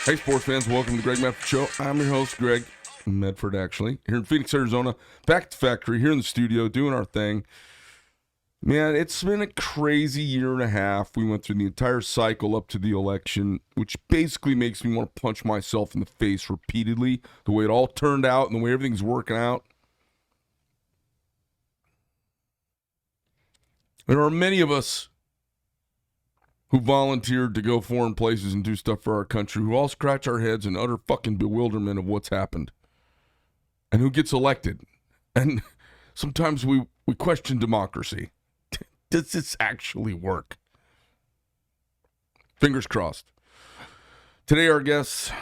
Hey, sports fans, welcome to the Greg Medford Show. I'm your host, Greg Medford, actually, here in Phoenix, Arizona. Back at the factory, here in the studio, doing our thing. Man, it's been a crazy year and a half. We went through the entire cycle up to the election, which basically makes me want to punch myself in the face repeatedly, the way it all turned out and the way everything's working out. There are many of us who volunteered to go foreign places and do stuff for our country, who all scratch our heads in utter fucking bewilderment of what's happened and who gets elected. And sometimes we question democracy. Does this actually work? Fingers crossed. Today, our guest,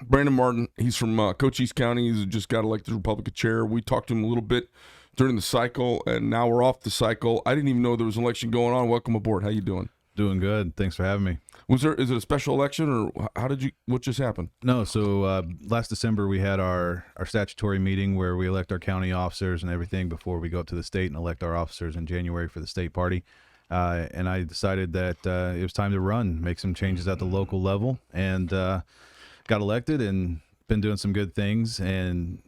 Brandon Martin. He's from Cochise County. He's just got elected Republican chair. We talked to him a little bit during the cycle, and now we're off the cycle. I didn't even know there was an election going on. Welcome aboard. How you doing? Doing good. Thanks for having me. Is it a special election, or what just happened? No, so last December we had our statutory meeting where we elect our county officers and everything before we go up to the state and elect our officers in January for the state party. And I decided that it was time to run, make some changes at the local level, and got elected and been doing some good things and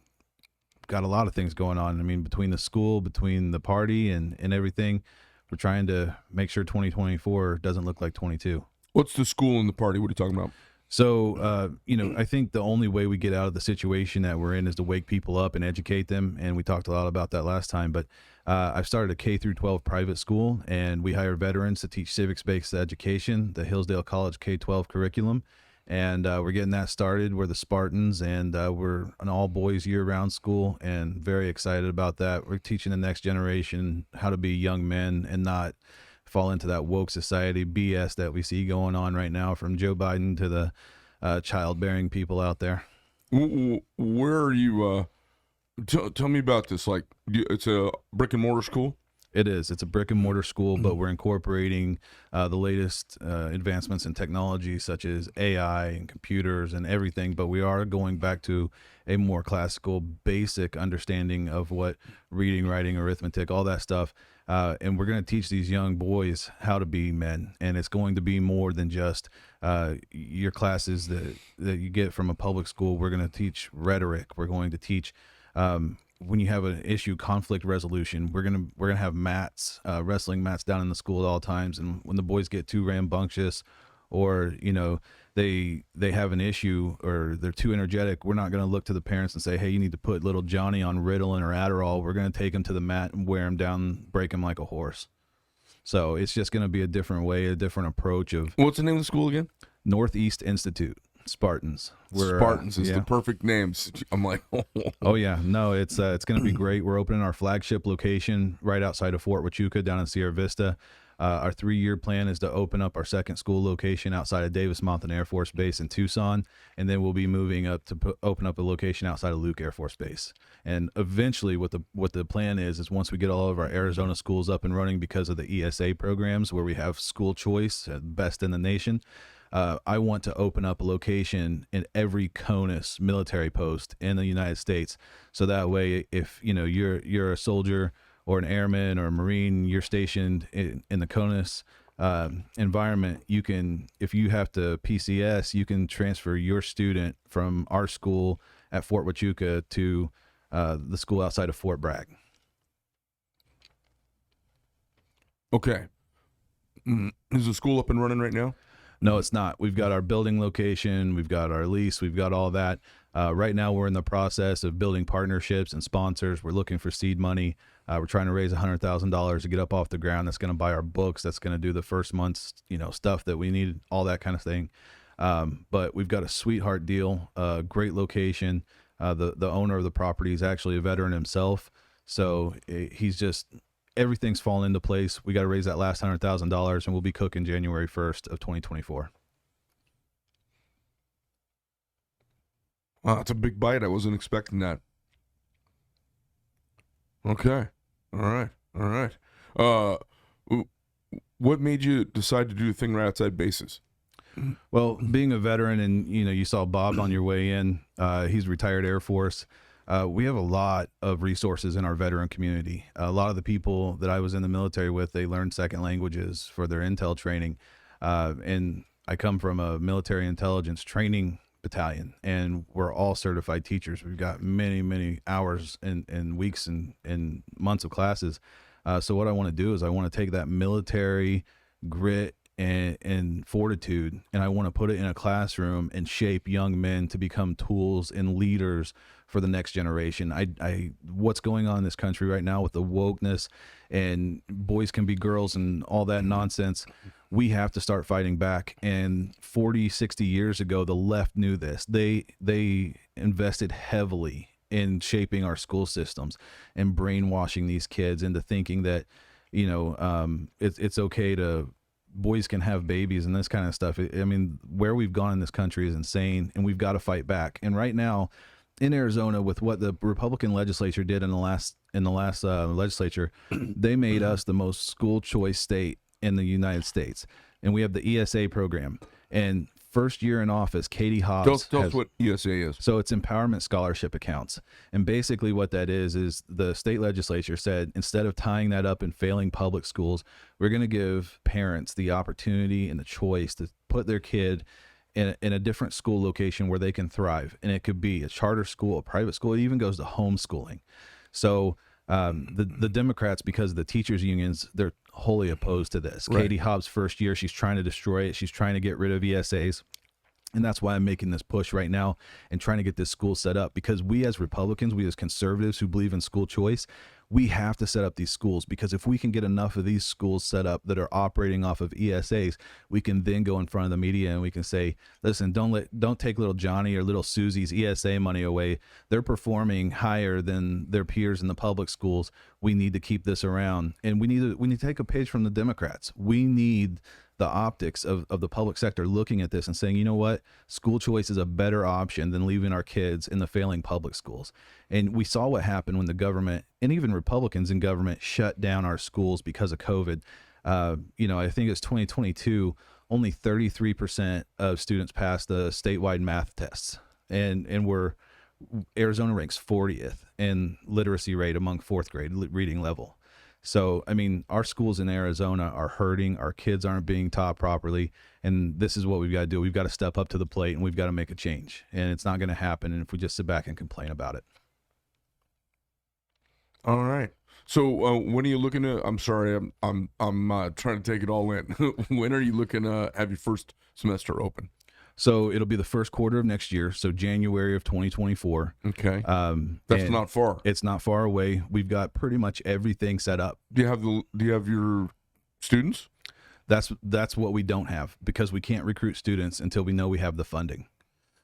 got a lot of things going on. I mean, between the school, between the party and everything, we're trying to make sure 2024 doesn't look like 22. What's the school and the party? What are you talking about? So, I think the only way we get out of the situation that we're in is to wake people up and educate them. And we talked a lot about that last time. But I've started a K through 12 private school, and we hire veterans to teach civics-based education, the Hillsdale College K-12 curriculum. And we're getting that started. We're the Spartans, and we're an all-boys year-round school, and very excited about that. We're teaching the next generation how to be young men and not fall into that woke society BS that we see going on right now, from Joe Biden to the childbearing people out there. Where are you? Tell me about this. Like, it's a brick and mortar school? It is. It's a brick and mortar school, but we're incorporating the latest advancements in technology, such as AI and computers and everything. But we are going back to a more classical, basic understanding of what reading, writing, arithmetic, all that stuff. And we're going to teach these young boys how to be men. And it's going to be more than just your classes that you get from a public school. We're going to teach rhetoric. We're going to teach when you have an issue, conflict resolution. We're gonna have mats, wrestling mats down in the school at all times. And when the boys get too rambunctious, or they have an issue or they're too energetic, we're not gonna look to the parents and say, hey, you need to put little Johnny on Ritalin or Adderall. We're gonna take him to the mat and wear him down, break him like a horse. So it's just gonna be a different way, a different approach of. What's the name of the school again? Northeast Institute. Spartans. Spartans is yeah. the perfect names. I'm like, oh yeah, no, it's going to be great. We're opening our flagship location right outside of Fort Huachuca down in Sierra Vista. Our 3-year plan is to open up our second school location outside of Davis-Monthan Air Force Base in Tucson, and then we'll be moving up to open up a location outside of Luke Air Force Base. And eventually, what the plan is once we get all of our Arizona schools up and running because of the ESA programs where we have school choice, best in the nation. I want to open up a location in every CONUS military post in the United States. So that way, if you're a soldier or an airman or a Marine, you're stationed in the CONUS environment, you can, if you have to PCS, you can transfer your student from our school at Fort Huachuca to the school outside of Fort Bragg. Okay. Is the school up and running right now? No, it's not. We've got our building location, we've got our lease, we've got all that. Right now, we're in the process of building partnerships and sponsors. We're looking for seed money. We're trying to raise $100,000 to get up off the ground. That's going to buy our books. That's going to do the first month's, stuff that we need, all that kind of thing. But we've got a sweetheart deal, great location. The owner of the property is actually a veteran himself, so he's just. Everything's fallen into place. We got to raise that last $100,000, and we'll be cooking January 1st of 2024. Wow, that's a big bite. I wasn't expecting that. Okay. All right. What made you decide to do the thing right outside bases? Well, being a veteran, and you saw Bob on your way in. He's retired Air Force. We have a lot of resources in our veteran community. A lot of the people that I was in the military with, they learned second languages for their intel training. And I come from a military intelligence training battalion, and we're all certified teachers. We've got many hours and weeks and months of classes. So what I want to do is I want to take that military grit and fortitude, and I want to put it in a classroom and shape young men to become tools and leaders for the next generation. What's going on in this country right now with the wokeness and boys can be girls and all that nonsense, we have to start fighting back. And 40, 60 years ago, the left knew this. They invested heavily in shaping our school systems and brainwashing these kids into thinking that, it's okay to, boys can have babies and this kind of stuff. I mean, where we've gone in this country is insane, and we've got to fight back. And right now in Arizona, with what the Republican legislature did in the last legislature, they made us the most school choice state in the United States. And we have the ESA program. And first year in office, Katie Hobbs. Tell us what ESA is. So it's Empowerment Scholarship Accounts. And basically what that is the state legislature said, instead of tying that up in failing public schools, we're going to give parents the opportunity and the choice to put their kid in a different school location where they can thrive. And it could be a charter school, a private school. It even goes to homeschooling. So the Democrats, because of the teachers unions, they're wholly opposed to this. Right. Katie Hobbs' first year, she's trying to destroy it. She's trying to get rid of ESAs. And that's why I'm making this push right now and trying to get this school set up, because we as Republicans, we as conservatives who believe in school choice, we have to set up these schools, because if we can get enough of these schools set up that are operating off of ESAs, we can then go in front of the media and we can say, listen, don't take little Johnny or little Susie's ESA money away. They're performing higher than their peers in the public schools. We need to keep this around. And we need to take a page from the Democrats. We need the optics of the public sector looking at this and saying, you know what, school choice is a better option than leaving our kids in the failing public schools. And we saw what happened when the government and even Republicans in government shut down our schools because of COVID. I think it's 2022, only 33% of students passed the statewide math tests. And Arizona ranks 40th in literacy rate among fourth grade reading level. So, I mean, our schools in Arizona are hurting. Our kids aren't being taught properly. And this is what we've got to do. We've got to step up to the plate and we've got to make a change. And it's not going to happen if we just sit back and complain about it. All right. So when are you looking to, I'm sorry, I'm trying to take it all in. When are you looking to have your first semester open? So it'll be the first quarter of next year. So January of 2024. Okay. That's not far. It's not far away. We've got pretty much everything set up. Do you have your students? That's what we don't have, because we can't recruit students until we know we have the funding.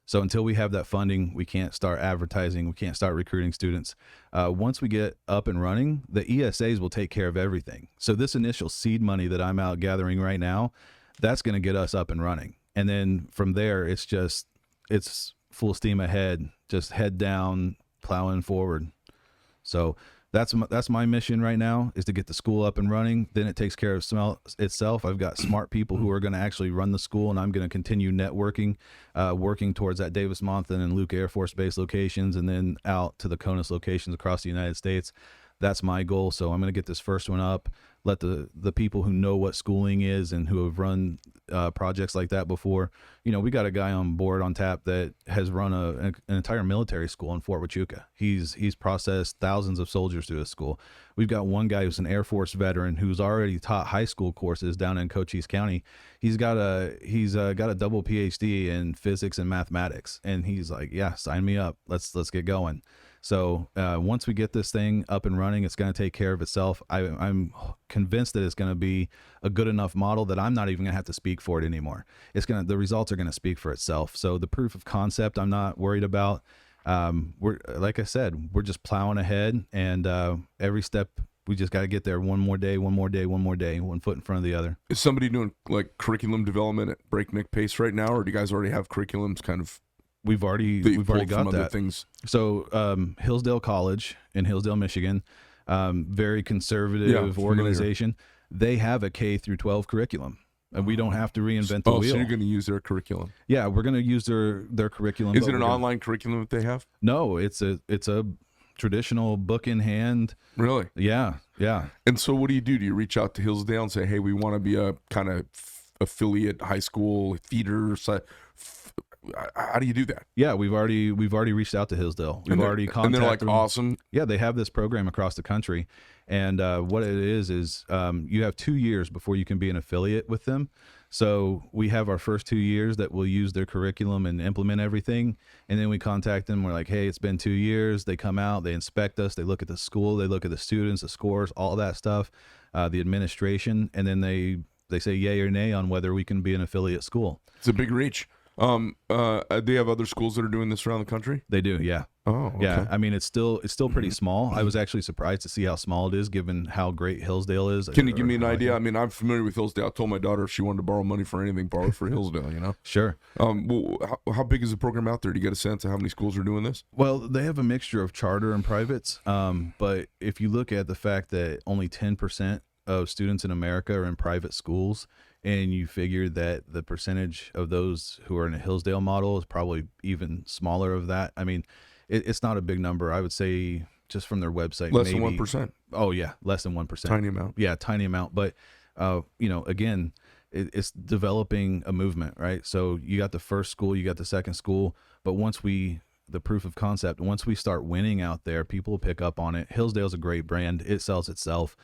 So until we have that funding, we can't start advertising. We can't start recruiting students. Once we get up and running, the ESAs will take care of everything. So this initial seed money that I'm out gathering right now, that's going to get us up and running. And then from there, it's full steam ahead, just head down, plowing forward. So that's my mission right now, is to get the school up and running. Then it takes care of itself. I've got smart people who are going to actually run the school, and I'm going to continue networking, working towards that Davis-Monthan and Luke Air Force Base locations, and then out to the CONUS locations across the United States. That's my goal. So I'm going to get this first one up, let the people who know what schooling is and who have run projects like that before. We got a guy on board on tap that has run an entire military school in Fort Huachuca. He's processed thousands of soldiers through his school. We've got one guy who's an Air Force veteran who's already taught high school courses down in Cochise County. He's got a double PhD in physics and mathematics, and he's like, yeah, sign me up. Let's get going. So once we get this thing up and running, it's going to take care of itself. I'm convinced that it's going to be a good enough model that I'm not even going to have to speak for it anymore. The results are going to speak for itself. So the proof of concept, I'm not worried about. Like I said, we're just plowing ahead, and every step we just got to get there one more day, one foot in front of the other. Is somebody doing like curriculum development at breakneck pace right now, or do you guys already have curriculums kind of? We've already got that. Things. So Hillsdale College in Hillsdale, Michigan, very conservative organization. They have a K through 12 curriculum, and we don't have to reinvent the wheel. So you're going to use their curriculum? Yeah, we're going to use their curriculum. Is it an online curriculum that they have? No, it's a traditional book in hand. Really? Yeah. And so what do? Do you reach out to Hillsdale and say, hey, we want to be a kind of affiliate high school theater? how do you do that? Yeah, we've already reached out to Hillsdale. We've already And contacted they're like, them. awesome. Yeah, they have this program across the country, and what it is you have 2 years before you can be an affiliate with them. So we have our first 2 years that we'll use their curriculum and implement everything, and then we contact them. We're like, hey, it's been 2 years. They come out, they inspect us, they look at the school, they look at the students, the scores, all that stuff, the administration, and then they say yay or nay on whether we can be an affiliate school. It's a big reach. They have other schools that are doing this around the country? They do, yeah. Oh, okay. Yeah, I mean, it's still pretty small. I was actually surprised to see how small it is, given how great Hillsdale is. Can you give me an idea? I mean, I'm familiar with Hillsdale. I told my daughter if she wanted to borrow money for anything, borrow it for Hillsdale, you know? Sure. Well, how big is the program out there? Do you get a sense of how many schools are doing this? Well, they have a mixture of charter and privates. But if you look at the fact that only 10% of students in America are in private schools, and you figure that the percentage of those who are in a Hillsdale model is probably even smaller of that. I mean, it's not a big number. I would say just from their website, Less maybe, than 1%. Oh yeah, less than 1%. Tiny amount. Yeah, tiny amount. But again, it's developing a movement, right? So you got the first school, you got the second school, but the proof of concept, once we start winning out there, people will pick up on it. Hillsdale's a great brand. It sells itself.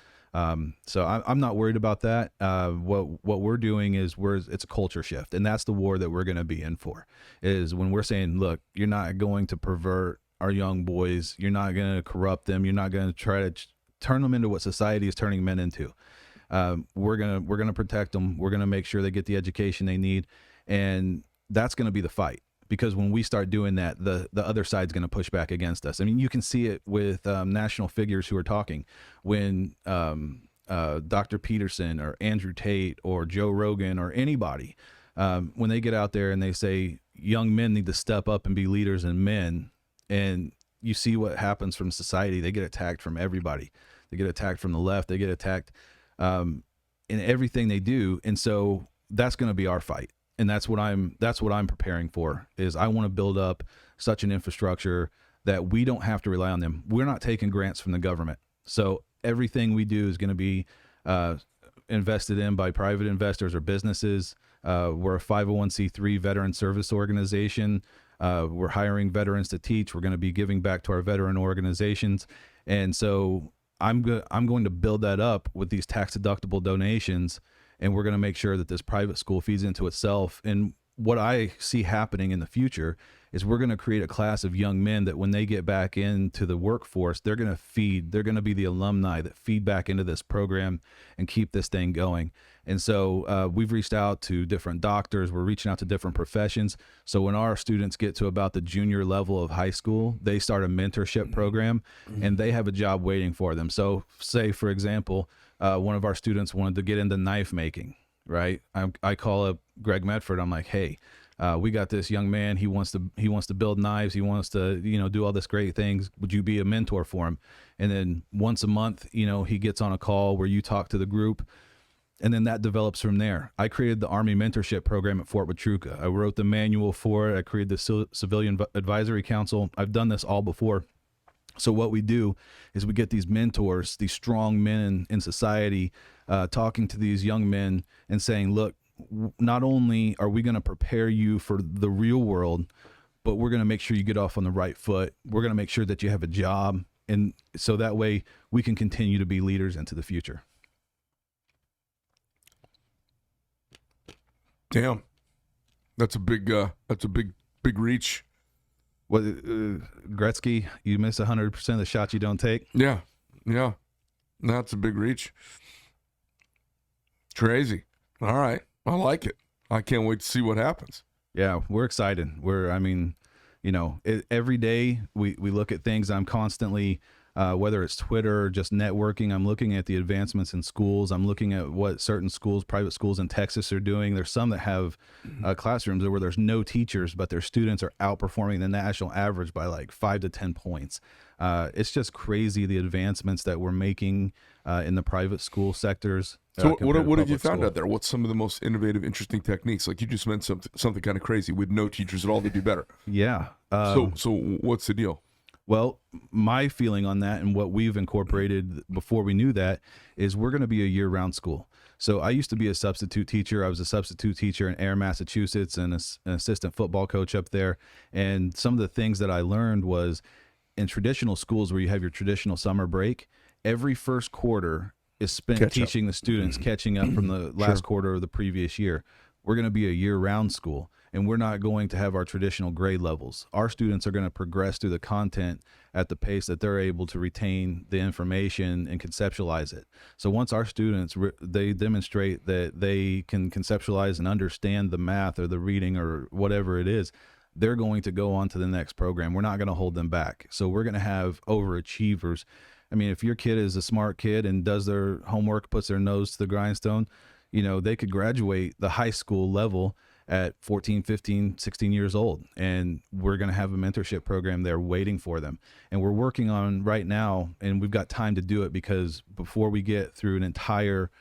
So I'm not worried about that. What we're doing is it's a culture shift, and that's the war that we're going to be in for, is when we're saying, look, you're not going to pervert our young boys. You're not going to corrupt them. You're not going to try to turn them into what society is turning men into. We're going to protect them. We're going to make sure they get the education they need. And that's going to be the fight. Because when we start doing that, the other side's going to push back against us. I mean, you can see it with national figures who are talking. When Dr. Peterson or Andrew Tate or Joe Rogan or anybody, when they get out there and they say young men need to step up and be leaders and men, and you see what happens from society, they get attacked from everybody. They get attacked from the left. They get attacked in everything they do. And so that's going to be our fight. And that's what I'm preparing for, is I want to build up such an infrastructure that we don't have to rely on them. We're not taking grants from the government. So everything we do is going to be invested in by private investors or businesses. We're a 501c3 veteran service organization. We're hiring veterans to teach. We're going to be giving back to our veteran organizations. And so I'm going to build that up with these tax deductible donations. And we're going to make sure that this private school feeds into itself. And what I see happening in the future is we're going to create a class of young men that when they get back into the workforce, they're going to be the alumni that feed back into this program and keep this thing going. And so we've reached out to different doctors. We're reaching out to different professions. So when our students get to about the junior level of high school, they start a mentorship program, and they have a job waiting for them. So say, for example, one of our students wanted to get into knife making, right? I call up Greg Medford. I'm like, hey, we got this young man. He wants to build knives. He wants to, do all this great things. Would you be a mentor for him? And then once a month, he gets on a call where you talk to the group, and then that develops from there. I created the Army Mentorship Program at Fort Huachuca. I wrote the manual for it. I created the Civilian Advisory Council. I've done this all before. So what we do is we get these mentors, these strong men in society, talking to these young men and saying, look, not only are we going to prepare you for the real world, but we're going to make sure you get off on the right foot. We're going to make sure that you have a job. And so that way we can continue to be leaders into the future. Damn. That's a big reach. What, Gretzky, you miss 100% of the shots you don't take. Yeah. That's a big reach. Crazy. All right. I like it. I can't wait to see what happens. Yeah, we're excited. Every day we look at things. I'm constantly, whether it's Twitter or just networking, I'm looking at the advancements in schools. I'm looking at what certain schools, private schools in Texas are doing. There's some that have classrooms where there's no teachers, but their students are outperforming the national average by like 5 to 10 points. It's just crazy, the advancements that we're making in the private school sectors. So what have you found out there? What's some of the most innovative, interesting techniques? Like you just mentioned something kind of crazy. With no teachers at all, they do better. Yeah. So what's the deal? Well, my feeling on that and what we've incorporated before we knew that is we're going to be a year-round school. So I used to be a substitute teacher. I was a substitute teacher in Air, Massachusetts, and an assistant football coach up there. And some of the things that I learned was in traditional schools where you have your traditional summer break, every first quarter is spent teaching the students, catching up from the last quarter of the previous year. We're going to be a year-round school, and we're not going to have our traditional grade levels. Our students are going to progress through the content at the pace that they're able to retain the information and conceptualize it. So once our students, they demonstrate that they can conceptualize and understand the math or the reading or whatever it is, they're going to go on to the next program. We're not going to hold them back. So we're going to have overachievers. I mean, if your kid is a smart kid and does their homework, puts their nose to the grindstone, you know, they could graduate the high school level at 14, 15, 16 years old. And we're going to have a mentorship program there waiting for them. And we're working on right now, and we've got time to do it because before we get through an entire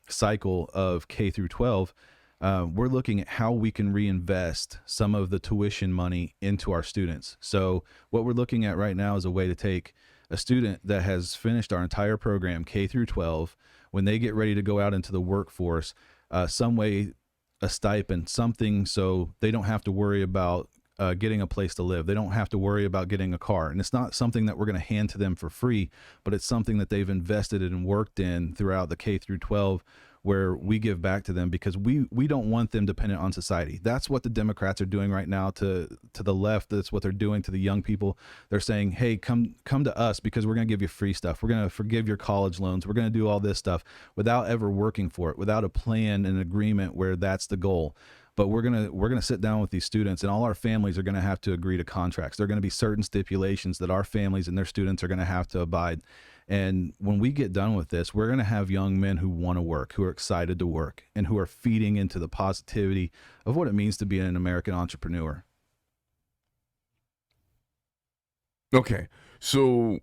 cycle of K through 12, we're looking at how we can reinvest some of the tuition money into our students. So what we're looking at right now is a way to take a student that has finished our entire program, K through 12, when they get ready to go out into the workforce, some way, a stipend, something so they don't have to worry about getting a place to live. They don't have to worry about getting a car. And it's not something that we're going to hand to them for free, but it's something that they've invested in and worked in throughout the K through 12, where we give back to them because we don't want them dependent on society. That's what the Democrats are doing right now to the left. That's what they're doing to the young people. They're saying, hey, come to us because we're going to give you free stuff. We're going to forgive your college loans. We're going to do all this stuff without ever working for it, without a plan and agreement where that's the goal. But we're gonna sit down with these students, and all our families are gonna have to agree to contracts. There are gonna be certain stipulations that our families and their students are gonna have to abide. And when we get done with this, we're gonna have young men who want to work, who are excited to work, and who are feeding into the positivity of what it means to be an American entrepreneur. Okay, so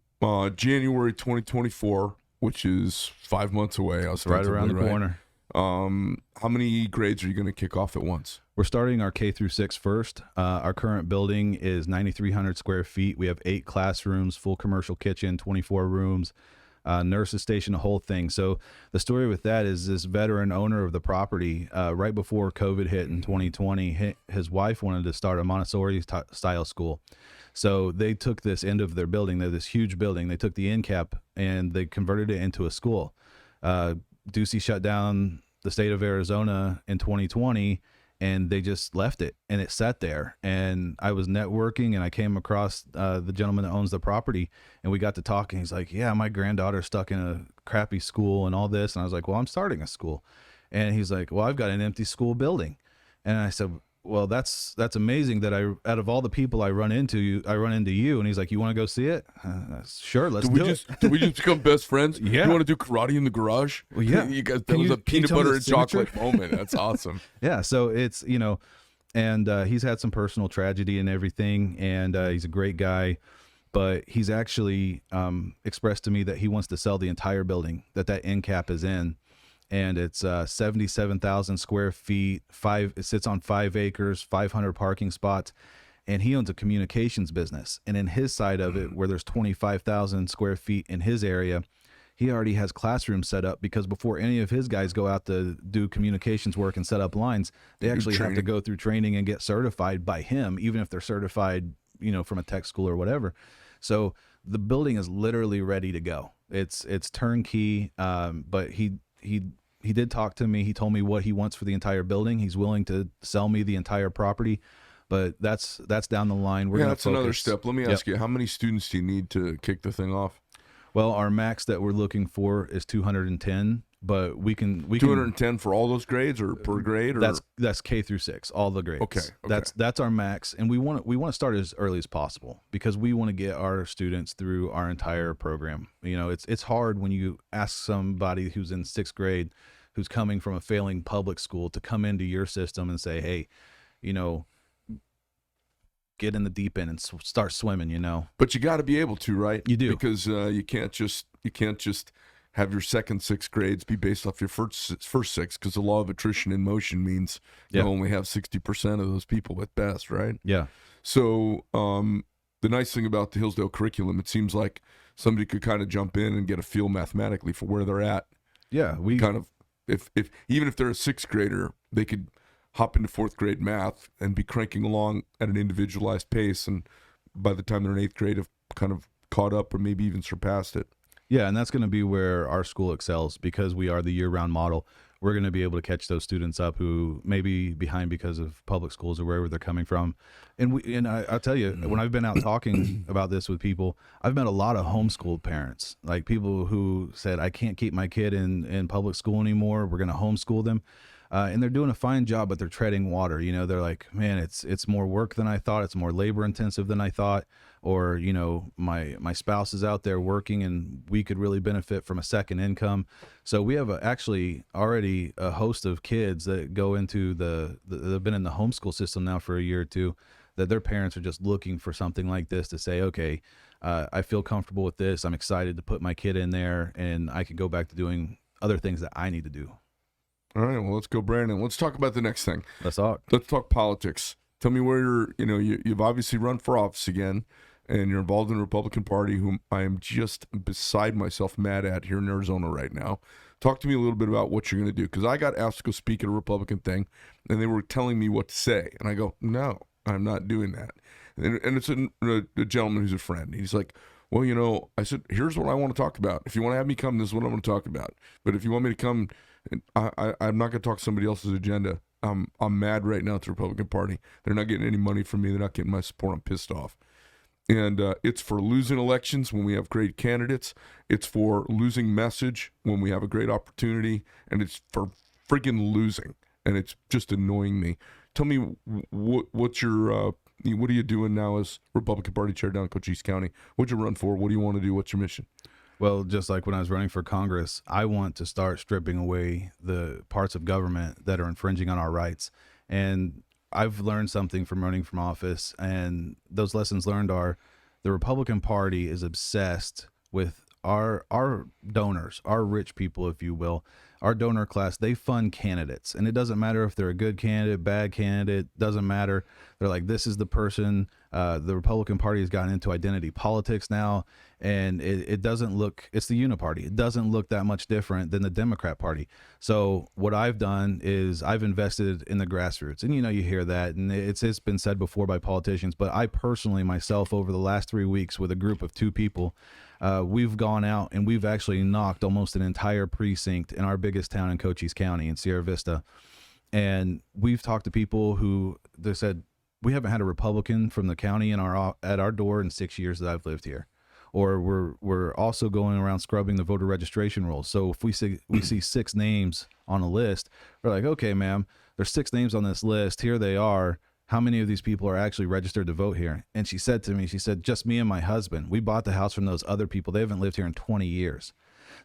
January 2024, which is 5 months away. It's right around the corner. How many grades are you going to kick off at once? We're starting our K through 6 first. Our current building is 9,300 square feet. We have 8 classrooms, full commercial kitchen, 24 rooms, nurses station, the whole thing. So the story with that is this veteran owner of the property, right before COVID hit in 2020, his wife wanted to start a Montessori style school. So they took this end of their building, they're this huge building. They took the end cap and they converted it into a school. Ducey shut down the state of Arizona in 2020 and they just left it and it sat there. And I was networking and I came across the gentleman that owns the property and we got to talking. He's like, yeah, my granddaughter's stuck in a crappy school and all this. And I was like, well, I'm starting a school. And he's like, well, I've got an empty school building. And I said, well, that's amazing that out of all the people I run into you. And he's like, you want to go see it? Sure, let's do it. Did we just become best friends? Yeah. You want to do karate in the garage? Well, yeah. You guys, that was a peanut butter and chocolate moment. That's awesome. Yeah. So it's, and he's had some personal tragedy and everything. And he's a great guy, but he's actually expressed to me that he wants to sell the entire building that end cap is in. And it's 77,000 square feet. It sits on 5 acres, 500 parking spots, and he owns a communications business. And in his side of it, where there's 25,000 square feet in his area, he already has classrooms set up because before any of his guys go out to do communications work and set up lines, they actually have to go through training and get certified by him, even if they're certified, from a tech school or whatever. So the building is literally ready to go. It's turnkey, but he did talk to me. He told me what he wants for the entire building. He's willing to sell me the entire property, but that's down the line. That's another step. Let me ask you, how many students do you need to kick the thing off? Well, our max that we're looking for is 210, but we can 210 for all those grades or per grade, or that's K through 6, all the grades. Okay. That's our max, and we want to start as early as possible because we want to get our students through our entire program. It's hard when you ask somebody who's in 6th grade, who's coming from a failing public school, to come into your system and say, hey, get in the deep end and start swimming. But you got to be able to, right? You do, because you can't just have your second 6 grades be based off your first 6, because the law of attrition in motion means you only have 60% of those people at best, right? Yeah. So the nice thing about the Hillsdale curriculum, it seems like somebody could kind of jump in and get a feel mathematically for where they're at. Yeah, we kind of if even if they're a sixth grader, they could hop into fourth grade math and be cranking along at an individualized pace, and by the time they're in eighth grade, have kind of caught up or maybe even surpassed it. Yeah, and that's going to be where our school excels because we are the year-round model. We're going to be able to catch those students up who may be behind because of public schools or wherever they're coming from. And I'll tell you, when I've been out talking about this with people, I've met a lot of homeschooled parents, like people who said, I can't keep my kid in public school anymore. We're going to homeschool them. And they're doing a fine job, but they're treading water. You know, they're like, man, it's more work than I thought. It's more labor intensive than I thought. Or, you know, my spouse is out there working and we could really benefit from a second income. So we have actually already a host of kids that go into they've been in the homeschool system now for a year or two, that their parents are just looking for something like this to say, okay, I feel comfortable with this. I'm excited to put my kid in there and I could go back to doing other things that I need to do. All right, well, let's go, Brandon. Let's talk about the next thing. Let's talk. Let's talk politics. Tell me where you've obviously run for office again, and you're involved in the Republican Party, whom I am just beside myself mad at here in Arizona right now. Talk to me a little bit about what you're going to do, because I got asked to go speak at a Republican thing, and they were telling me what to say, and I go, no, I'm not doing that. And it's a gentleman who's a friend. He's like, well, you know, I said, here's what I want to talk about. If you want to have me come, this is what I'm going to talk about. But if you want me to come, I'm not going to talk somebody else's agenda. I'm mad right now at the Republican Party. They're not getting any money from me. They're not getting my support. I'm pissed off. And it's for losing elections when we have great candidates. It's for losing message when we have a great opportunity. And it's for friggin' losing. And it's just annoying me. Tell me, what are you doing now as Republican Party chair down in Cochise County? What'd you run for? What do you want to do? What's your mission? Well, just like when I was running for Congress, I want to start stripping away the parts of government that are infringing on our rights. And I've learned something from running from office, and those lessons learned are the Republican Party is obsessed with our donors, our rich people, if you will, our donor class. They fund candidates, and it doesn't matter if they're a good candidate, bad candidate, doesn't matter. They're like, this is the person. The Republican Party has gotten into identity politics now, and it doesn't look, it's the uniparty. It doesn't look that much different than the Democrat Party. So what I've done is I've invested in the grassroots, and you hear that, and it's been said before by politicians, but I personally myself over the last 3 weeks with a group of 2 people, we've gone out and we've actually knocked almost an entire precinct in our biggest town in Cochise County in Sierra Vista. And we've talked to people who they said, we haven't had a Republican from the county at our door in 6 years that I've lived here. Or we're also going around scrubbing the voter registration rolls. So if we see 6 names on a list, we're like, okay, ma'am, there's 6 names on this list. Here they are. How many of these people are actually registered to vote here? And she said to me, just me and my husband. We bought the house from those other people. They haven't lived here in 20 years.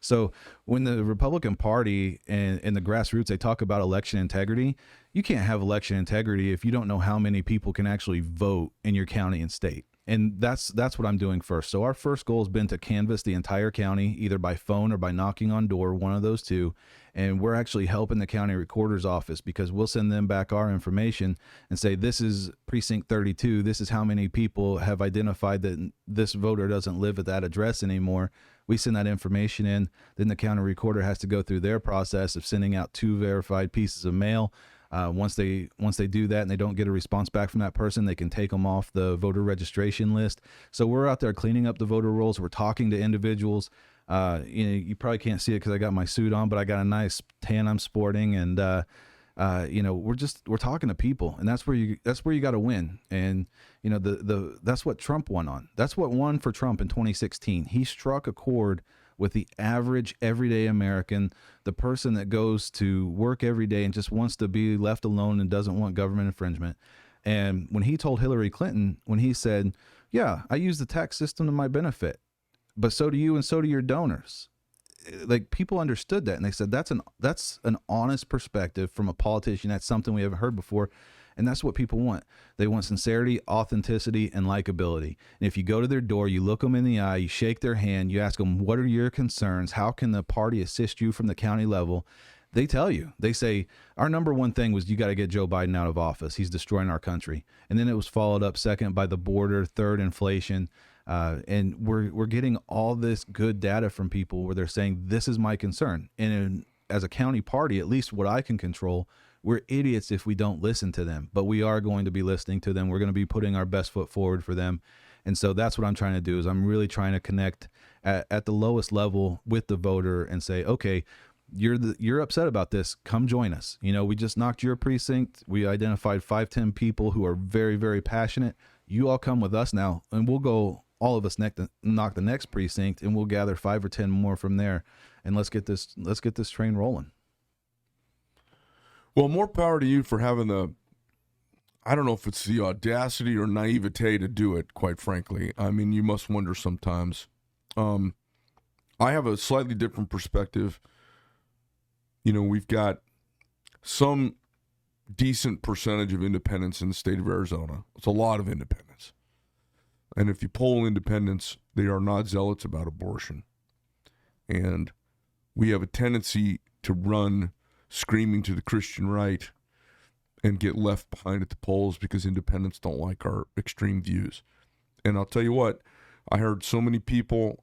So when the Republican Party and the grassroots, they talk about election integrity, you can't have election integrity if you don't know how many people can actually vote in your county and state. And that's what I'm doing first. So our first goal has been to canvass the entire county, either by phone or by knocking on door, one of those two. And we're actually helping the county recorder's office because we'll send them back our information and say, this is precinct 32. This is how many people have identified that this voter doesn't live at that address anymore. We send that information in. Then the county recorder has to go through their process of sending out 2 verified pieces of mail. Once they do that and they don't get a response back from that person, they can take them off the voter registration list. So we're out there cleaning up the voter rolls. We're talking to individuals. You probably can't see it because I got my suit on, but I got a nice tan I'm sporting, and we're talking to people, and that's where you got to win. And that's what Trump won on. That's what won for Trump in 2016. He struck a chord with the average everyday American, the person that goes to work every day and just wants to be left alone and doesn't want government infringement. And when he told Hillary Clinton, when he said, yeah, I use the tax system to my benefit, but so do you and so do your donors. Like, people understood that, and they said that's an honest perspective from a politician. That's something we haven't heard before. And that's what people want. They want sincerity, authenticity, and likability. And if you go to their door, you look them in the eye, you shake their hand, you ask them, what are your concerns? How can the party assist you from the county level? They tell you. They say, our number one thing was, you got to get Joe Biden out of office. He's destroying our country. And then it was followed up second by the border, third inflation. And we're getting all this good data from people where they're saying, this is my concern. And as a county party, at least what I can control, we're idiots if we don't listen to them, but we are going to be listening to them. We're going to be putting our best foot forward for them. And so that's what I'm trying to do, is I'm really trying to connect at the lowest level with the voter and say, okay, you're upset about this. Come join us. You know, we just knocked your precinct. We identified 5-10 people who are very, very passionate. You all come with us now, and we'll go, all of us, knock the next precinct, and we'll gather 5 or 10 more from there. And let's get this train rolling. Well, more power to you for having the, I don't know if it's the audacity or naivete to do it, quite frankly. I mean, you must wonder sometimes. I have a slightly different perspective. You know, we've got some decent percentage of independents in the state of Arizona. It's a lot of independents. And if you poll independents, they are not zealots about abortion. And we have a tendency to run screaming to the Christian right and get left behind at the polls because independents don't like our extreme views. And I'll tell you what, I heard so many people,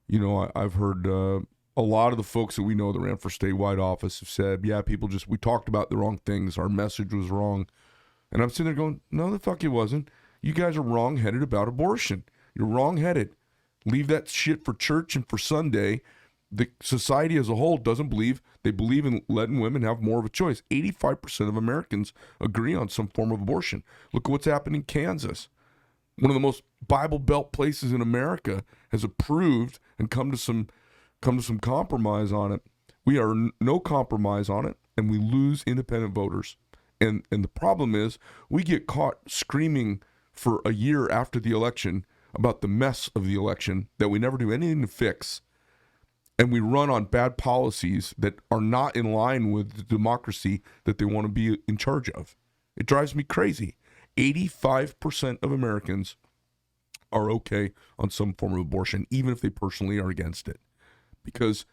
you know, I've heard a lot of the folks that we know that ran for statewide office have said, yeah, we talked about the wrong things. Our message was wrong. And I'm sitting there going, no, the fuck it wasn't. You guys are wrong-headed about abortion. You're wrong-headed. Leave that shit for church and for Sunday. The society as a whole doesn't believe. They believe in letting women have more of a choice. 85% of Americans agree on some form of abortion. Look at what's happened in Kansas. One of the most Bible Belt places in America has approved and come to some compromise on it. We are no compromise on it, and we lose independent voters. And the problem is we get caught screaming for a year after the election about the mess of the election that we never do anything to fix. And we run on bad policies that are not in line with the democracy that they want to be in charge of. It drives me crazy. 85% of Americans are okay on some form of abortion, even if they personally are against it. Because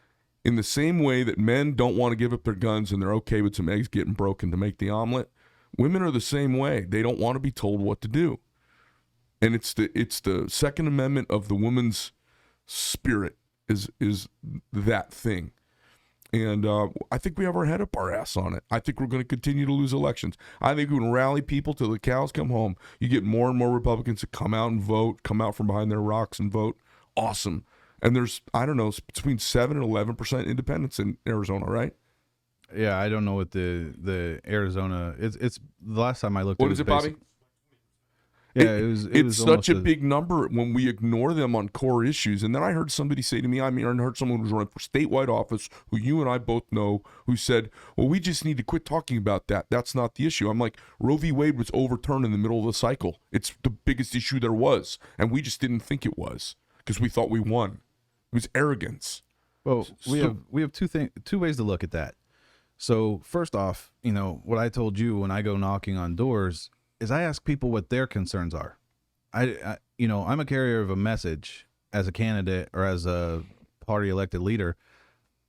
in the same way that men don't want to give up their guns and they're okay with some eggs getting broken to make the omelet, women are the same way. They don't want to be told what to do. And it's the Second Amendment of the woman's spirit is that thing. And I think we have our head up our ass on it. I think we're going to continue to lose elections. I think we can rally people till the cows come home. You get more and more Republicans to come out and vote, come out from behind their rocks and vote. Awesome. And there's, I don't know, between 7 and 11% independents in Arizona, right? Yeah, I don't know what the Arizona, it's the last time I looked at it. What is it, Bobby? Yeah, it's such a big number when we ignore them on core issues. And then I heard somebody say to me, I heard someone who was running for statewide office, who you and I both know, who said, well, we just need to quit talking about that. That's not the issue. I'm like, Roe v. Wade was overturned in the middle of the cycle. It's the biggest issue there was. And we just didn't think it was because we thought we won. It was arrogance. Well, we have two ways to look at that. So first off, you know, what I told you when I go knocking on doors is I ask people what their concerns are. I you know, I'm a carrier of a message as a candidate or as a party elected leader.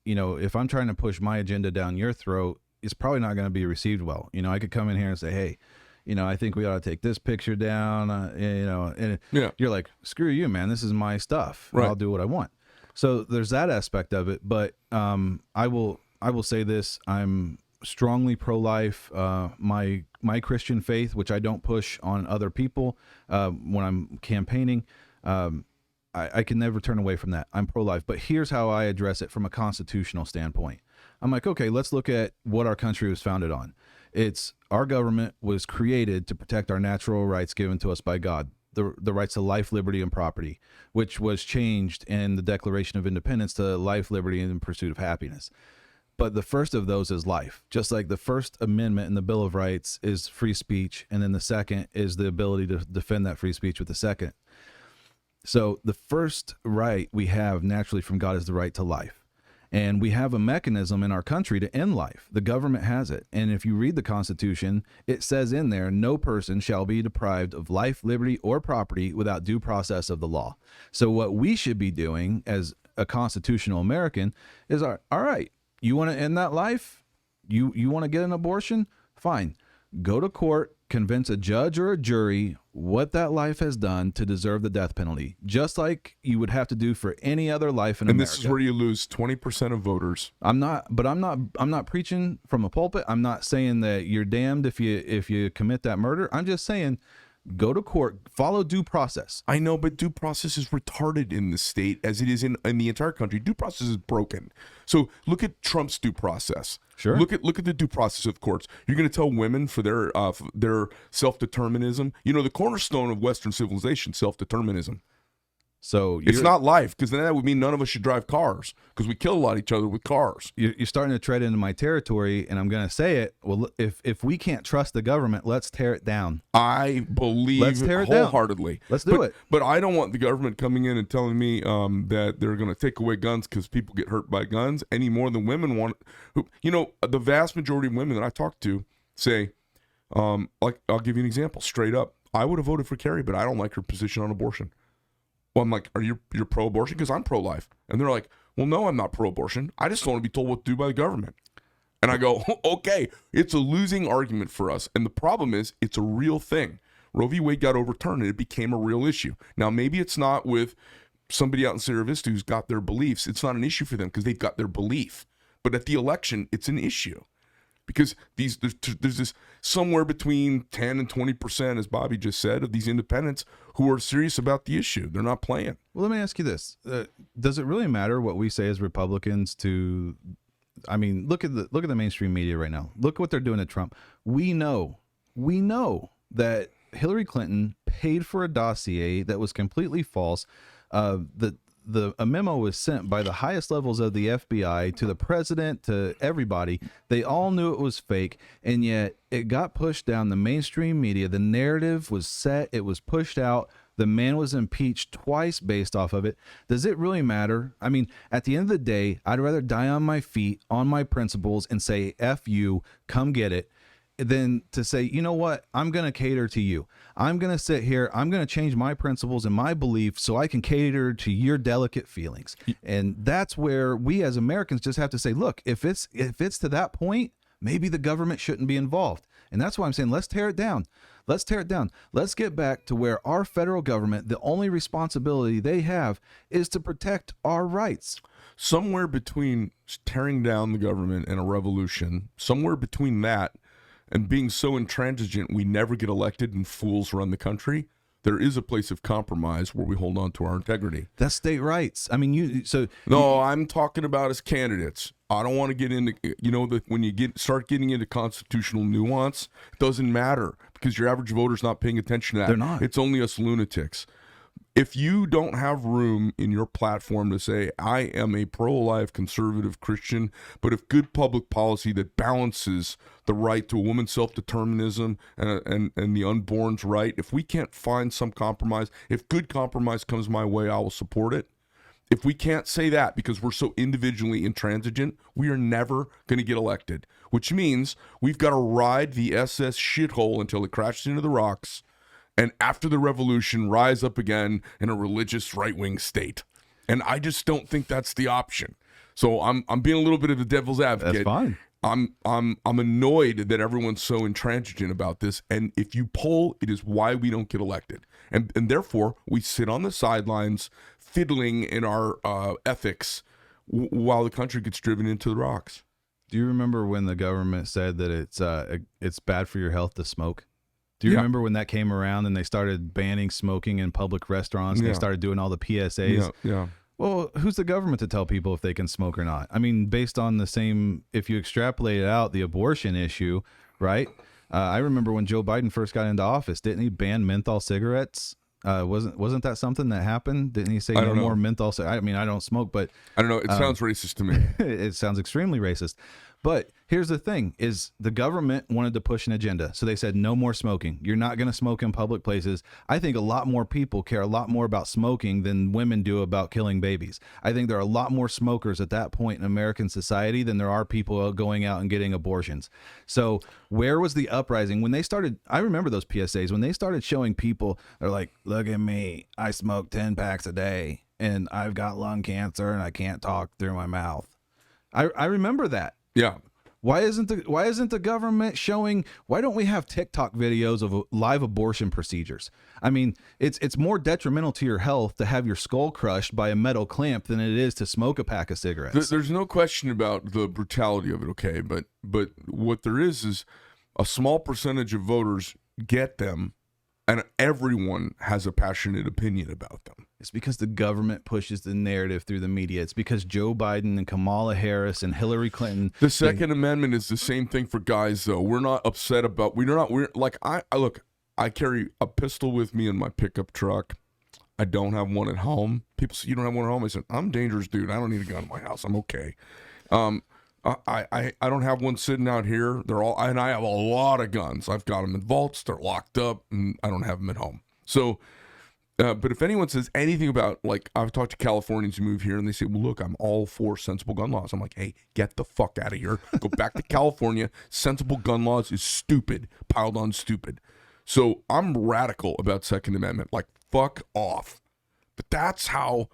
You know, if I'm trying to push my agenda down your throat, it's probably not going to be received well. You know, I could come in here and say, hey, you know, I think we ought to take this picture down, you know, and you're like, screw you, man. This is my stuff. Right. I'll do what I want. So there's that aspect of it. But I will say this. I'm strongly pro-life. My Christian faith, which I don't push on other people when I'm campaigning, I can never turn away from that. I'm pro-life. But here's how I address it from a constitutional standpoint. I'm like, okay, let's look at what our country was founded on. It's our government was created to protect our natural rights given to us by God, the rights to life, liberty, and property, which was changed in the Declaration of Independence to life, liberty, and pursuit of happiness. But the first of those is life, just like the First Amendment in the Bill of Rights is free speech. And then the second is the ability to defend that free speech with the second. So the first right we have naturally from God is the right to life. And we have a mechanism in our country to end life. The government has it. And if you read the Constitution, it says in there, no person shall be deprived of life, liberty, or property without due process of the law. So what we should be doing as a constitutional American is, all right, you want to end that life? You want to get an abortion? Fine. Go to court, convince a judge or a jury what that life has done to deserve the death penalty, just like you would have to do for any other life in And America. this is where you lose 20% of voters. I'm not preaching from a pulpit. I'm not saying that you're damned if you commit that murder. I'm just saying go to court, follow due process. I know, but due process is retarded in the state as it is in the entire country. Due process is broken. So look at Trump's due process. Sure. Look at the due process of courts. You're going to tell women for their self-determinism. You know, the cornerstone of Western civilization, self-determinism. So It's not life, because then that would mean none of us should drive cars, because we kill a lot of each other with cars. You're starting to tread into my territory, and I'm going to say it. Well, if we can't trust the government, let's tear it down. I believe Let's tear it down. wholeheartedly. Let's do it. But I don't want the government coming in and telling me that they're going to take away guns because people get hurt by guns any more than women want. You know, the vast majority of women that I talk to say, like, I'll give you an example straight up. I would have voted for Carrie, but I don't like her position on abortion. Well, I'm like, you're pro-abortion? Because I'm pro-life. And they're like, well, no, I'm not pro-abortion. I just don't want to be told what to do by the government. And I go, okay, it's a losing argument for us. And the problem is, it's a real thing. Roe v. Wade got overturned and it became a real issue. Now, maybe it's not with somebody out in Sierra Vista who's got their beliefs. It's not an issue for them because they've got their belief. But at the election, it's an issue. Because there's this somewhere between 10 and 20%, as Bobby just said, of these independents who are serious about the issue. They're not playing. Well, let me ask you this: does it really matter what we say as Republicans? I mean, look at the mainstream media right now. Look what they're doing to Trump. We know that Hillary Clinton paid for a dossier that was completely false. A memo was sent by the highest levels of the FBI to the president, to everybody. They all knew it was fake, and yet it got pushed down the mainstream media. The narrative was set. It was pushed out. The man was impeached twice based off of it. Does it really matter? I mean, at the end of the day, I'd rather die on my feet, on my principles, and say, F you, come get it, than to say, you know what, I'm going to cater to you. I'm going to sit here. I'm going to change my principles and my beliefs so I can cater to your delicate feelings. And that's where we as Americans just have to say, look, if it's to that point, maybe the government shouldn't be involved. And that's why I'm saying, let's tear it down. Let's tear it down. Let's get back to where our federal government, the only responsibility they have is to protect our rights. Somewhere between tearing down the government and a revolution, somewhere between that and being so intransigent we never get elected and fools run the country, there is a place of compromise where we hold on to our integrity. That's state rights. I mean, I'm talking about as candidates. I don't want to get into, when you start getting into constitutional nuance, it doesn't matter because your average voter's not paying attention to that. They're not. It's only us lunatics. If you don't have room in your platform to say, I am a pro-life conservative Christian, but if good public policy that balances the right to a woman's self-determinism and the unborn's right, if we can't find some compromise, if good compromise comes my way, I will support it. If we can't say that because we're so individually intransigent, we are never going to get elected, which means we've got to ride the SS shithole until it crashes into the rocks, and after the revolution, rise up again in a religious right-wing state. And I just don't think that's the option. So I'm being a little bit of the devil's advocate. That's fine. I'm annoyed that everyone's so intransigent about this. And if you poll, it is why we don't get elected. And therefore, we sit on the sidelines fiddling in our ethics while the country gets driven into the rocks. Do you remember when the government said that it's bad for your health to smoke? Do you remember when that came around and they started banning smoking in public restaurants? And they started doing all the PSAs. Yeah. Well, who's the government to tell people if they can smoke or not? I mean, based on the same, if you extrapolate it out, the abortion issue, right? I remember when Joe Biden first got into office, didn't he ban menthol cigarettes? Wasn't that something that happened? Didn't he say no more menthol? I mean, I don't smoke, but I don't know. It sounds racist to me. It sounds extremely racist. But here's the thing: is the government wanted to push an agenda, so they said no more smoking. You're not going to smoke in public places. I think a lot more people care a lot more about smoking than women do about killing babies. I think there are a lot more smokers at that point in American society than there are people going out and getting abortions. So where was the uprising when they started? I remember those PSAs when they started showing people. They're like, "Look at me! I smoke 10 packs a day, and I've got lung cancer, and I can't talk through my mouth." I remember that. Yeah. Why isn't the government showing? Why don't we have TikTok videos of live abortion procedures? I mean, it's more detrimental to your health to have your skull crushed by a metal clamp than it is to smoke a pack of cigarettes. There's no question about the brutality of it, okay? But what there is a small percentage of voters get them, and everyone has a passionate opinion about them. It's because the government pushes the narrative through the media. It's because Joe Biden and Kamala Harris and Hillary Clinton. The Second Amendment is the same thing for guys, though. We're not upset about. We're like I look. I carry a pistol with me in my pickup truck. I don't have one at home. People say, you don't have one at home. I said, I'm a dangerous dude. I don't need a gun in my house. I'm okay. I don't have one sitting out here. They're all, and I have a lot of guns. I've got them in vaults. They're locked up, and I don't have them at home. So, but if anyone says anything about, like, I've talked to Californians who move here, and they say, well, look, I'm all for sensible gun laws. I'm like, hey, get the fuck out of here. Go back to California. Sensible gun laws is stupid, piled on stupid. So I'm radical about Second Amendment. Like, fuck off. But that's how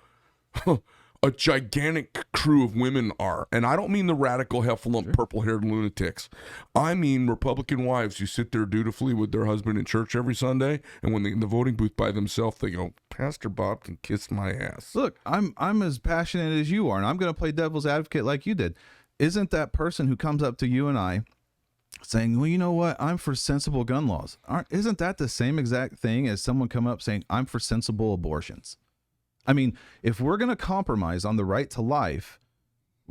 a gigantic crew of women are. And I don't mean the radical, heffalump, purple-haired lunatics. I mean Republican wives who sit there dutifully with their husband in church every Sunday, and when they're in the voting booth by themselves, they go, Pastor Bob can kiss my ass. Look, I'm as passionate as you are, and I'm going to play devil's advocate like you did. Isn't that person who comes up to you and I saying, well, you know what, I'm for sensible gun laws? Isn't that the same exact thing as someone coming up saying, I'm for sensible abortions? I mean, if we're going to compromise on the right to life,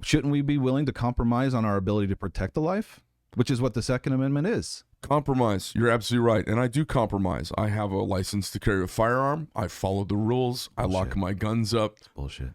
shouldn't we be willing to compromise on our ability to protect the life, which is what the Second Amendment is? Compromise. You're absolutely right. And I do compromise. I have a license to carry a firearm. I follow the rules. Bullshit. I lock my guns up. It's bullshit.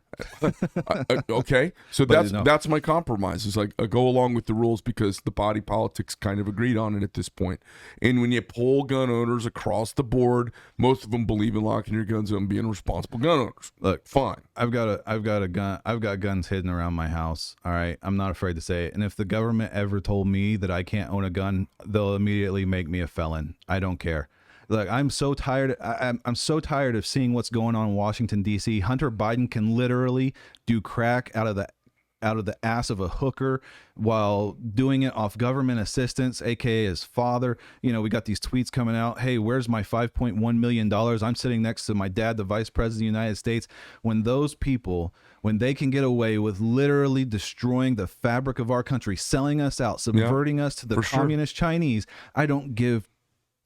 Okay. So But that's my compromise. Is like I go along with the rules because the body politics kind of agreed on it at this point. And when you poll gun owners across the board, most of them believe in locking your guns up and being responsible gun owners. Look, fine. I've got a gun. I've got guns hidden around my house. All right. I'm not afraid to say it. And if the government ever told me that I can't own a gun, they'll immediately make me a felon. I don't care. Look, I'm so tired. I'm so tired of seeing what's going on in Washington, D.C. Hunter Biden can literally do crack out of the ass of a hooker while doing it off government assistance, aka his father. You know, we got these tweets coming out. Hey, where's my $5.1 million? I'm sitting next to my dad, the vice president of the United States. When those people, when they can get away with literally destroying the fabric of our country, selling us out, subverting us to the communist Chinese, I don't give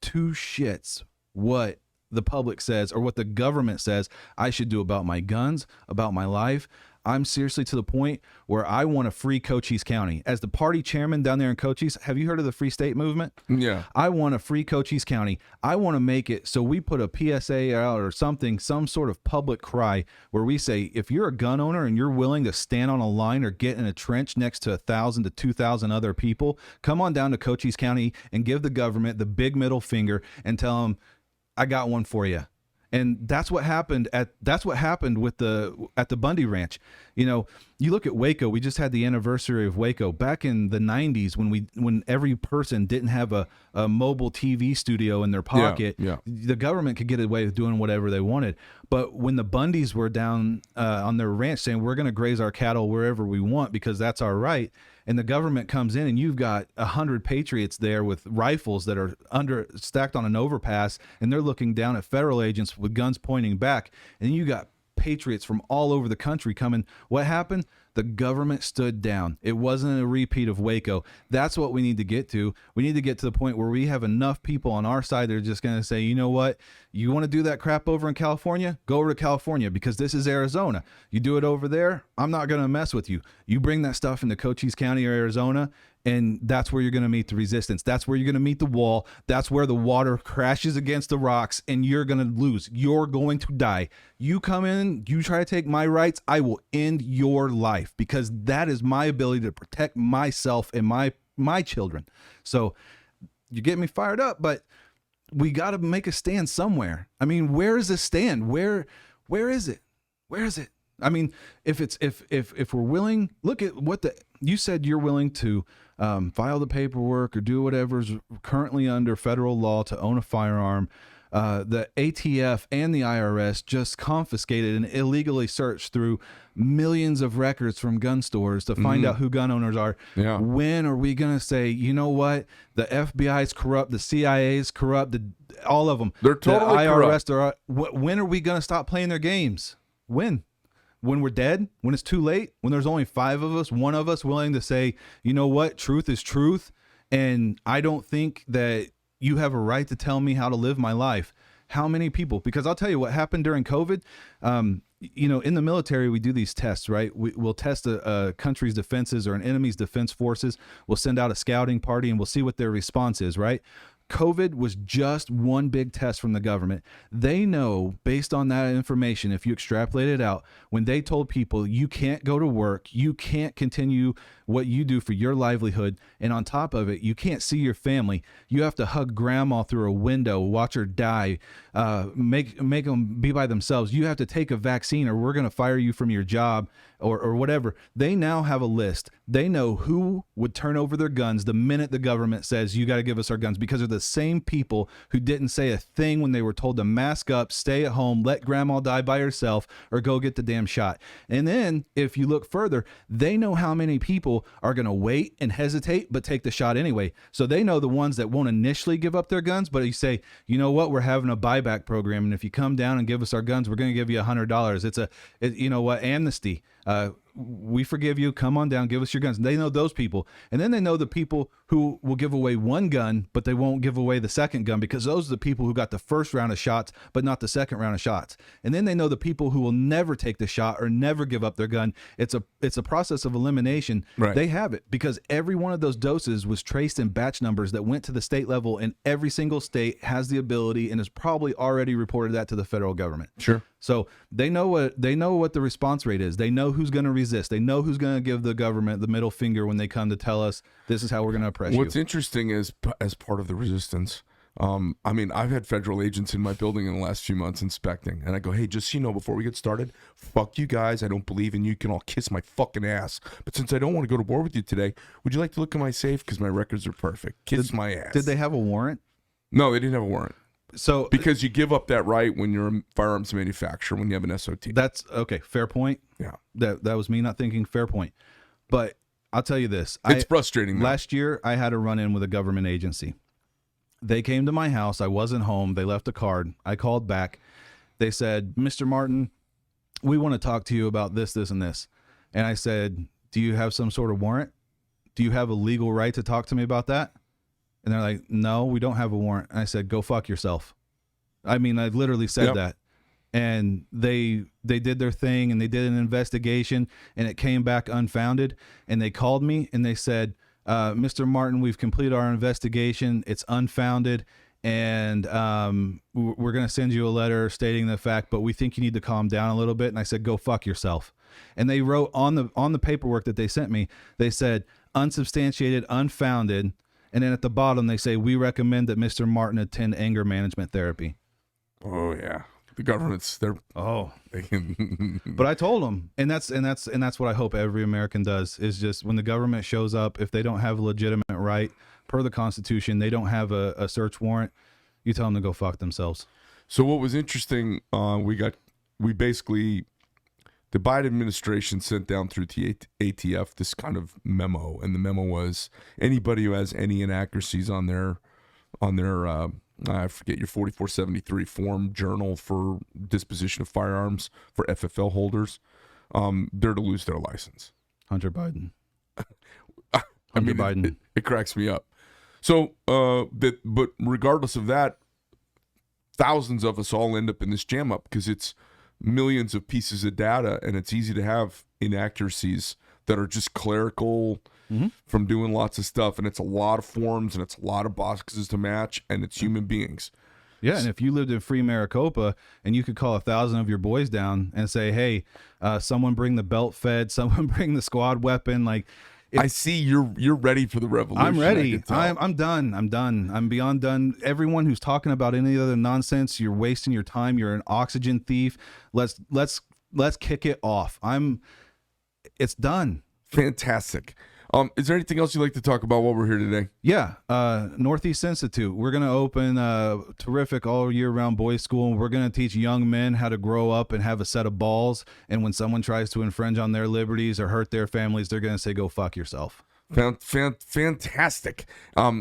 two shits what the public says or what the government says I should do about my guns, about my life. I'm seriously to the point where I want to free Cochise County. As the party chairman down there in Cochise, have you heard of the Free State Movement? Yeah. I want to free Cochise County. I want to make it so we put a PSA out or something, some sort of public cry where we say, if you're a gun owner and you're willing to stand on a line or get in a trench next to 1,000 to 2,000 other people, come on down to Cochise County and give the government the big middle finger and tell them, I got one for you. And that's what happened at the Bundy Ranch. You know, you look at Waco. We just had the anniversary of Waco back in the 90s when every person didn't have a mobile TV studio in their pocket. Yeah. The government could get away with doing whatever they wanted. But when the Bundys were down on their ranch saying we're going to graze our cattle wherever we want because that's our right, and the government comes in and you've got 100 patriots there with rifles that are stacked on an overpass, and they're looking down at federal agents with guns pointing back, and you got patriots from all over the country coming. What happened? The government stood down. It wasn't a repeat of Waco. That's what we need to get to. We need to get to the point where we have enough people on our side that are just going to say, you know what? You want to do that crap over in California? Go over to California because this is Arizona. You do it over there, I'm not going to mess with you. You bring that stuff into Cochise County or Arizona, and that's where you're going to meet the resistance. That's where you're going to meet the wall. That's where the water crashes against the rocks, and you're going to lose. You're going to die. You come in, you try to take my rights, I will end your life because that is my ability to protect myself and my children. So you get me fired up, but we got to make a stand somewhere. I mean, where is this stand? Where is it? Where is it? I mean, if we're willing, look at what you said you're willing to file the paperwork or do whatever's currently under federal law to own a firearm. the ATF and the IRS just confiscated and illegally searched through millions of records from gun stores to find out who gun owners are. Yeah. When are we going to say, you know what? The FBI is corrupt. The CIA is corrupt. All of them. They're totally the IRS. corrupt. When are we going to stop playing their games? When? When we're dead? When it's too late? When there's only 5 of us, 1 of us willing to say, you know what? Truth is truth. And I don't think that you have a right to tell me how to live my life. How many people? Because I'll tell you what happened during COVID. In the military, we do these tests, right? We'll test a country's defenses or an enemy's defense forces. We'll send out a scouting party and we'll see what their response is, right? COVID was just one big test from the government. They know, based on that information, if you extrapolate it out, when they told people you can't go to work, you can't continue what you do for your livelihood, and on top of it, you can't see your family. You have to hug grandma through a window, watch her die, make them be by themselves. You have to take a vaccine or we're going to fire you from your job or whatever. They now have a list. They know who would turn over their guns the minute the government says, you got to give us our guns, because they're the same people who didn't say a thing when they were told to mask up, stay at home, let grandma die by herself, or go get the damn shot. And then if you look further, they know how many people are going to wait and hesitate, but take the shot anyway. So they know the ones that won't initially give up their guns, but you say, you know what, we're having a buyback program. And if you come down and give us our guns, we're going to give you $100. Amnesty. We forgive you. Come on down, give us your guns. And they know those people. And then they know the people who will give away 1 gun, but they won't give away the second gun, because those are the people who got the first round of shots, but not the second round of shots. And then they know the people who will never take the shot or never give up their gun. It's a process of elimination. Right. They have it because every one of those doses was traced in batch numbers that went to the state level, and every single state has the ability and has probably already reported that to the federal government. Sure. So they know what the response rate is. They know who's going to resist. They know who's going to give the government the middle finger when they come to tell us this is how we're going to oppress What's you. interesting is, as part of the resistance, I've had federal agents in my building in the last few months inspecting, and I go, hey, just so you know, before we get started, fuck you guys. I don't believe in you. You can all kiss my fucking ass. But since I don't want to go to war with you today, would you like to look at my safe? Because my records are perfect. Kiss my ass. Did they have a warrant? No, they didn't have a warrant. So Because you give up that right when you're a firearms manufacturer, when you have an SOT. that's okay. Fair point. Yeah. That was me not thinking. Fair point. But I'll tell you this. It's frustrating, though. Last year, I had a run-in with a government agency. They came to my house. I wasn't home. They left a card. I called back. They said, Mr. Martin, we want to talk to you about this, this, and this. And I said, do you have some sort of warrant? Do you have a legal right to talk to me about that? And they're like, no, we don't have a warrant. And I said, go fuck yourself. I mean, I literally said that. And they did their thing and they did an investigation and it came back unfounded. And they called me and they said, Mr. Martin, we've completed our investigation. It's unfounded. And we're going to send you a letter stating the fact, but we think you need to calm down a little bit. And I said, go fuck yourself. And they wrote on the paperwork that they sent me, they said, unsubstantiated, unfounded. And then at the bottom, they say, we recommend that Mr. Martin attend anger management therapy. Oh, yeah. The government's there. Oh, They can. but I told them, and that's what I hope every American does, is just when the government shows up, if they don't have a legitimate right per the Constitution, they don't have a search warrant, you tell them to go fuck themselves. So what was interesting, the Biden administration sent down through the ATF this kind of memo, and the memo was anybody who has any inaccuracies on their I forget, your 4473 form journal for disposition of firearms for FFL holders, they're to lose their license. Hunter Biden. Biden. It cracks me up. So, but regardless of that, thousands of us all end up in this jam up because it's millions of pieces of data, and it's easy to have inaccuracies that are just clerical from doing lots of stuff, and it's a lot of forms and it's a lot of boxes to match, and it's human beings. Yeah, and if you lived in free Maricopa and you could call 1,000 of your boys down and say, hey, someone bring the belt fed, someone bring the squad weapon, like I see you're ready for the revolution. I'm ready. I'm done. I'm beyond done. Everyone who's talking about any other nonsense, you're wasting your time. You're an oxygen thief. Let's kick it off. It's done. Fantastic. Is there anything else you'd like to talk about while we're here today? Yeah, Northeast Institute. We're going to open a terrific all year round boys school. We're going to teach young men how to grow up and have a set of balls. And when someone tries to infringe on their liberties or hurt their families, they're going to say, go fuck yourself. Fantastic.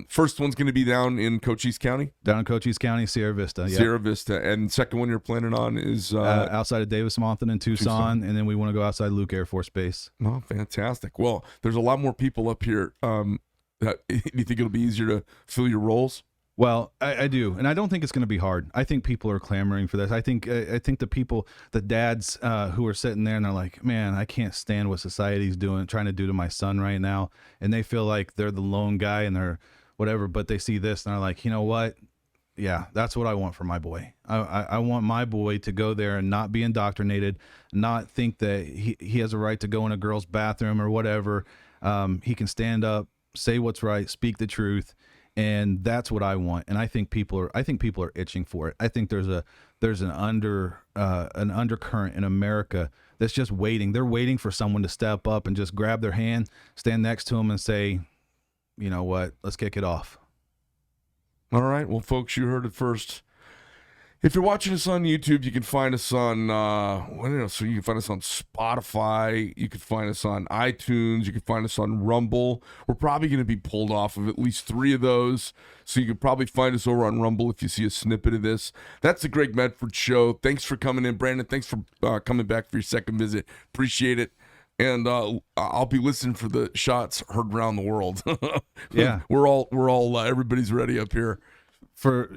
First one's going to be down in Cochise County. Down in Cochise County, Sierra Vista. Yeah. Sierra Vista. And second one you're planning on is outside of Davis-Monthan and Tucson, and then we want to go outside Luke Air Force Base. Oh, fantastic. Well, there's a lot more people up here. Do you think it'll be easier to fill your roles? Well, I do, and I don't think it's going to be hard. I think people are clamoring for this. I think the dads who are sitting there and they're like, man, I can't stand what society's trying to do to my son right now, and they feel like they're the lone guy and they're whatever, but they see this and they're like, you know what? Yeah, that's what I want for my boy. I want my boy to go there and not be indoctrinated, not think that he has a right to go in a girl's bathroom or whatever. He can stand up, say what's right, speak the truth. And that's what I want, and I think people are itching for it. I think there's an undercurrent in America that's just waiting. They're waiting for someone to step up and just grab their hand, stand next to them, and say, you know what, let's kick it off. All right, well, folks, you heard it first. If you're watching us on YouTube, you can find us on so you can find us on Spotify, you can find us on iTunes, you can find us on Rumble. We're probably going to be pulled off of at least 3 of those, so you can probably find us over on Rumble if you see a snippet of this. That's the Greg Medford Show. Thanks for coming in, Brandon. Thanks for coming back for your second visit. Appreciate it. And I'll be listening for the shots heard around the world. Yeah, we're all everybody's ready up here. For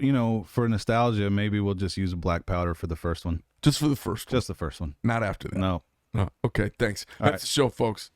nostalgia, maybe we'll just use a black powder for the first one. Just for the first one. Just the first one. Not after that. No. Okay, thanks. All That's right. the show, folks.